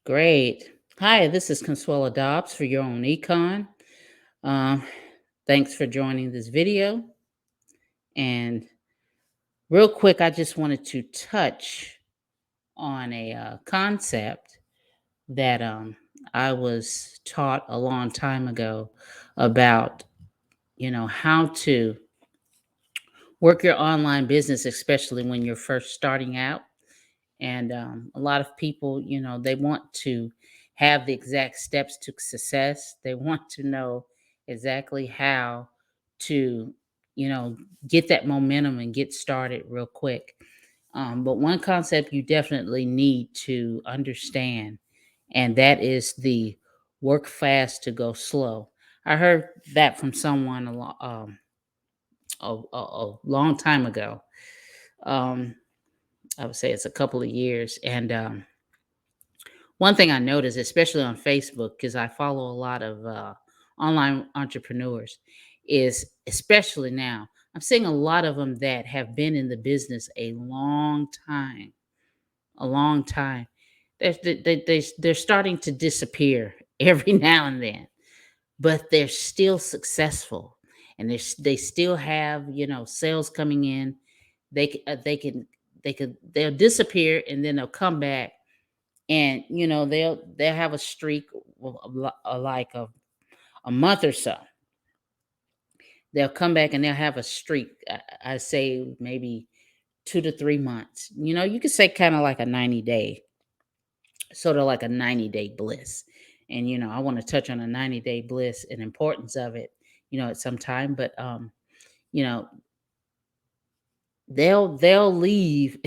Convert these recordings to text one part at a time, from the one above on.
Great. Hi, this is Consuela Dobbs for your own Econ. Um, Thanks for joining this video. And real quick, I just wanted to touch on a concept that I was taught a long time ago about, how to work your online business, especially when you're first starting out. And a lot of people, they want to have the exact steps to success. They want to know exactly how to, you know, get that momentum and get started real quick. But one concept you definitely need to understand, and that is the work fast to go slow. I heard that from someone a long time ago. Um, I would say it's a couple of years. And one thing I noticed, especially on Facebook, because I follow a lot of online entrepreneurs, is especially now, I'm seeing a lot of them that have been in the business a long time, a long time. They're starting to disappear every now and then, but they're still successful, and they still have sales coming in. They'll disappear and then they'll come back, and they'll have a streak like a month or so. They'll come back and they'll have a streak. I say maybe 2 to 3 months. You could say kind of like a 90 day, sort of like a 90 day bliss. And I want to touch on a 90 day bliss and importance of it, at some time. But you know, they'll leave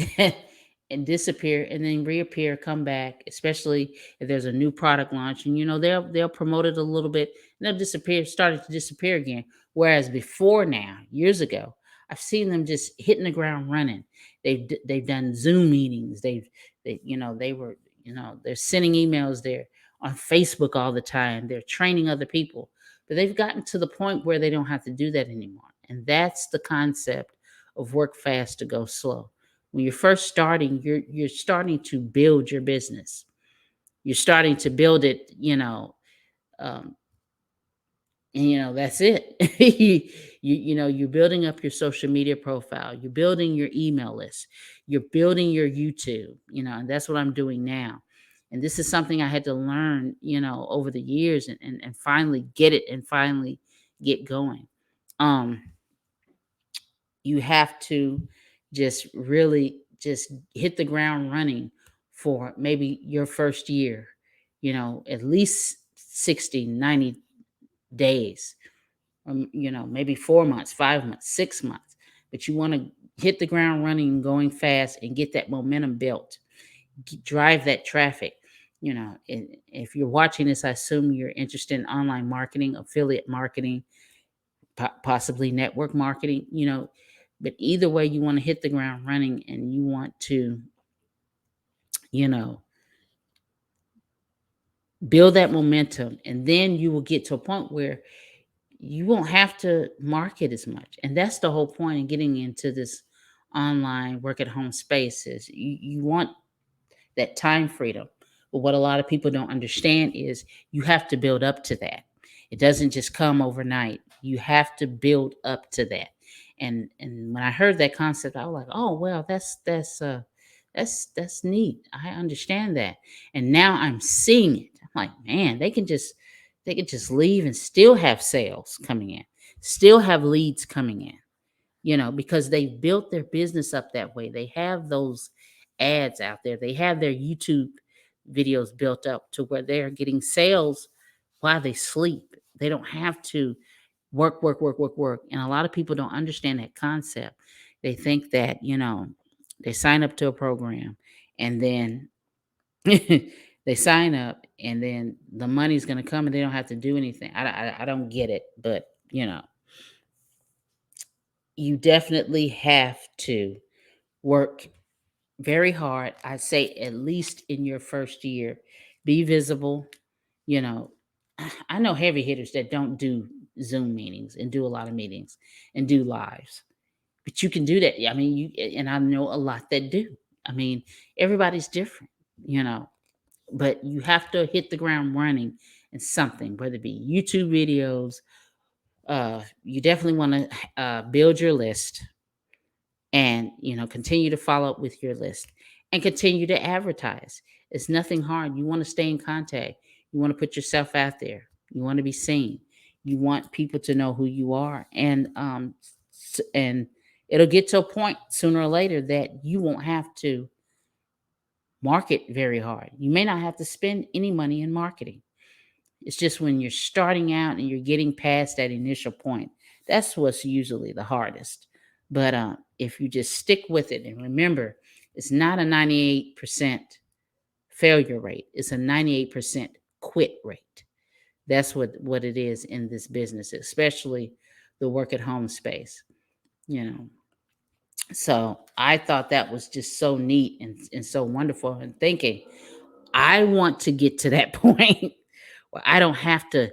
and disappear and then reappear, come back, especially if there's a new product launch, and they'll promote it a little bit and they'll disappear, starting to disappear again. Whereas before, now, years ago, I've seen them just hitting the ground running. They've done Zoom meetings. They were, they're sending emails, they're on Facebook all the time, they're training other people. But they've gotten to the point where they don't have to do that anymore. And that's the concept of work fast to go slow. When you're first starting, you're starting to build your business. You're starting to build it, um, and that's it. You're building up your social media profile. You're building your email list. You're building your YouTube. And that's what I'm doing now. And this is something I had to learn, over the years, and finally get it and finally get going. Um, you have to just really just hit the ground running for maybe your first year, at least 60, 90 days, maybe 4 months, 5 months, 6 months. But you want to hit the ground running, going fast, and get that momentum built. Drive that traffic. If you're watching this, I assume you're interested in online marketing, affiliate marketing, possibly network marketing, but either way, you want to hit the ground running, and you want to, you know, build that momentum. And then you will get to a point where you won't have to market as much. And that's the whole point in getting into this online work at home space. Is you want that time freedom. But what a lot of people don't understand is you have to build up to that. It doesn't just come overnight. You have to build up to that. And when I heard that concept, I was like, oh well, that's neat. I understand that. And now I'm seeing it. I'm like, man, they can just leave and still have sales coming in, still have leads coming in, because they've built their business up that way. They have those ads out there. They have their YouTube videos built up to where they're getting sales while they sleep. They don't have to work, work, work, work, work. And a lot of people don't understand that concept. They think that, they sign up to a program, and then they sign up, and then the money's going to come and they don't have to do anything. I don't get it, but you definitely have to work very hard. I say at least in your first year, be visible. You know, I know heavy hitters that don't do Zoom meetings and do a lot of meetings and do lives, but you can do that. I mean, and I know a lot that do. I mean, everybody's different, you know. but you have to hit the ground running in something, whether it be YouTube videos. You definitely want to build your list, and continue to follow up with your list, and continue to advertise. It's nothing hard. You want to stay in contact. You want to put yourself out there. You want to be seen. You want people to know who you are, and it'll get to a point sooner or later that you won't have to market very hard. You may not have to spend any money in marketing. It's just when you're starting out and you're getting past that initial point, that's what's usually the hardest. But if you just stick with it and remember, it's not a 98% failure rate, it's a 98% quit rate. That's what it is in this business, especially the work at home space. You know, so I thought that was just so neat and so wonderful. And thinking, I want to get to that point where I don't have to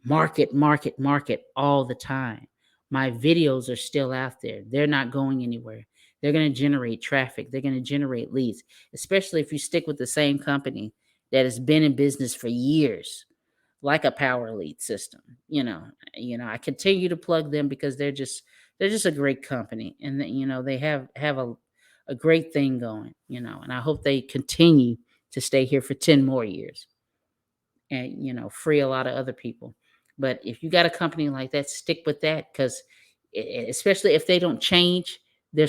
market all the time. My videos are still out there. They're not going anywhere. They're going to generate traffic. They're going to generate leads, especially if you stick with the same company that has been in business for years, like a power lead system. I continue to plug them because they're just a great company, and they have a great thing going. And I hope they continue to stay here for 10 more years, and free a lot of other people. But if you got a company like that, stick with that, because especially if they don't change their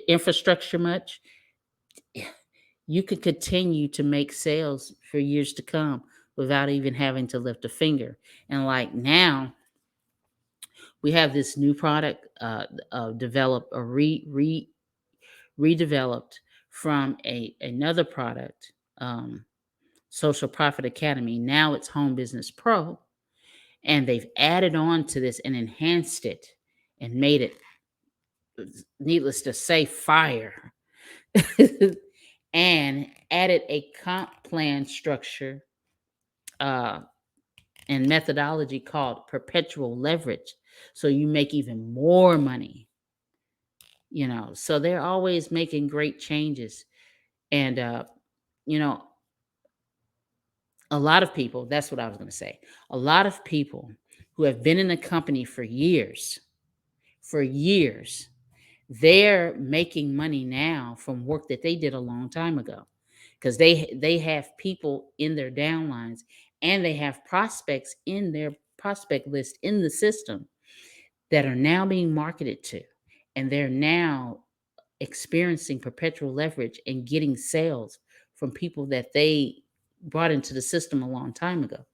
infrastructure much, you could continue to make sales for years to come without even having to lift a finger. And like now, we have this new product developed or redeveloped from another product, Social Profit Academy. Now it's Home Business Pro, and they've added on to this and enhanced it and made it, needless to say, fire. And added a comp plan structure uh, and methodology called perpetual leverage, so you make even more money. So they're always making great changes. And you know a lot of people, that's what I was going to say, a lot of people who have been in a company for years, they're making money now from work that they did a long time ago, because they have people in their downlines, and they have prospects in their prospect list in the system that are now being marketed to, and they're now experiencing perpetual leverage and getting sales from people that they brought into the system a long time ago.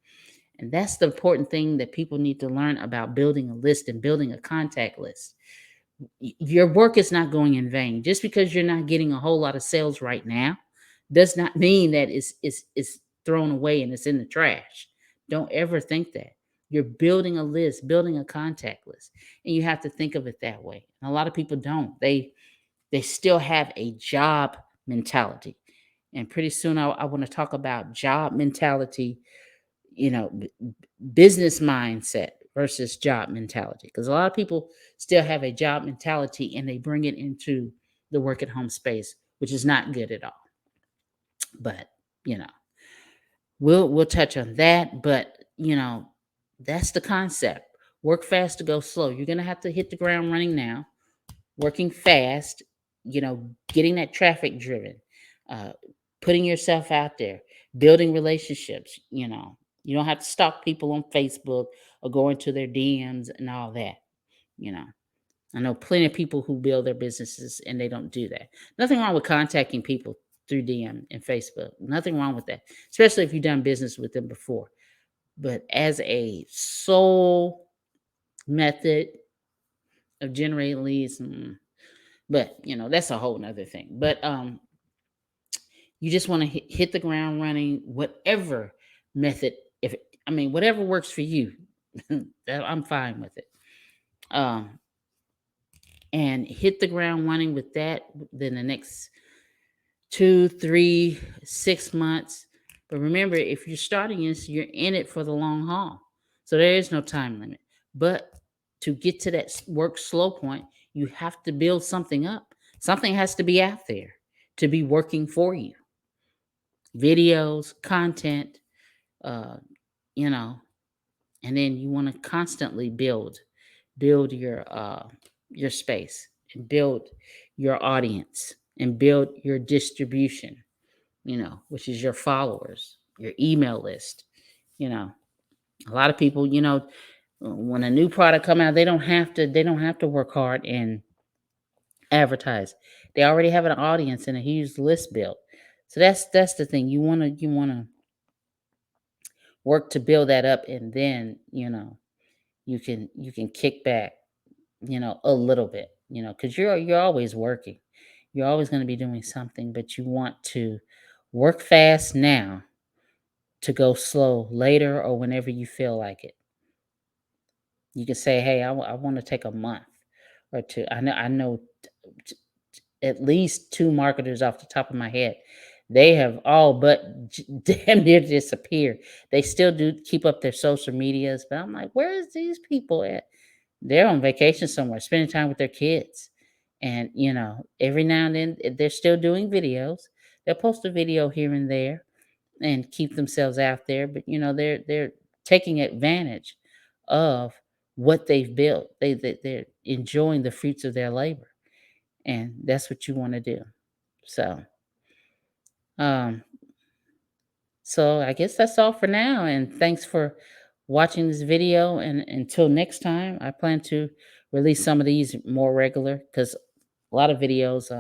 And that's the important thing that people need to learn about building a list and building a contact list. Your work is not going in vain. Just because you're not getting a whole lot of sales right now does not mean that it's thrown away and it's in the trash. Don't ever think that. You're building a list, building a contact list, and you have to think of it that way. And a lot of people don't. They still have a job mentality. And pretty soon I want to talk about job mentality, you know, b- business mindset versus job mentality. Because a lot of people still have a job mentality and they bring it into the work at home space, which is not good at all. But, you know, we'll touch on that. But, that's the concept. Work fast to go slow. You're gonna have to hit the ground running now, working fast, getting that traffic driven, uh, putting yourself out there, building relationships. You don't have to stalk people on Facebook or go into their DMs and all that. You know, I know plenty of people who build their businesses and they don't do that. Nothing wrong with contacting people through DM and Facebook. Nothing wrong with that, especially if you've done business with them before. But as a sole method of generating leads, but that's a whole nother thing. But you just want to hit the ground running, whatever method. If I mean whatever works for you, I'm fine with it. Um, and hit the ground running with that. Then the next 2, 3, 6 months. But remember, if you're starting this, you're in it for the long haul. So there is no time limit. But to get to that work slow point, you have to build something up. Something has to be out there to be working for you. videos, content, uh, you know, and then you want to constantly build your space and build your audience and build your distribution, which is your followers, your email list. You know, a lot of people, when a new product come out, they don't have to work hard and advertise. They already have an audience and a huge list built. So that's the thing. You want to work to build that up, and then you can kick back, a little bit, because you're always working. You're always going to be doing something, but you want to work fast now to go slow later or whenever you feel like it. You can say, "Hey, I want to take a month or two." I know at least two marketers off the top of my head. They have all but damn near disappeared. They still do keep up their social medias, but I'm like, where is these people at? They're on vacation somewhere, spending time with their kids. And every now and then they're still doing videos. They'll post a video here and there and keep themselves out there, but they're taking advantage of what they've built. They're enjoying the fruits of their labor, and that's what you want to do. So, um, so I guess that's all for now. And thanks for watching this video. And until next time, I plan to release some of these more regular because a lot of videos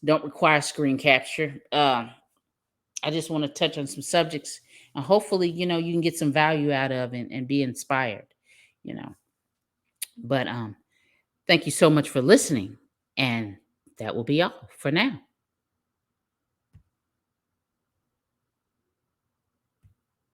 don't require screen capture. I just want to touch on some subjects and hopefully, you can get some value out of and be inspired, you know. But thank you so much for listening. And that will be all for now.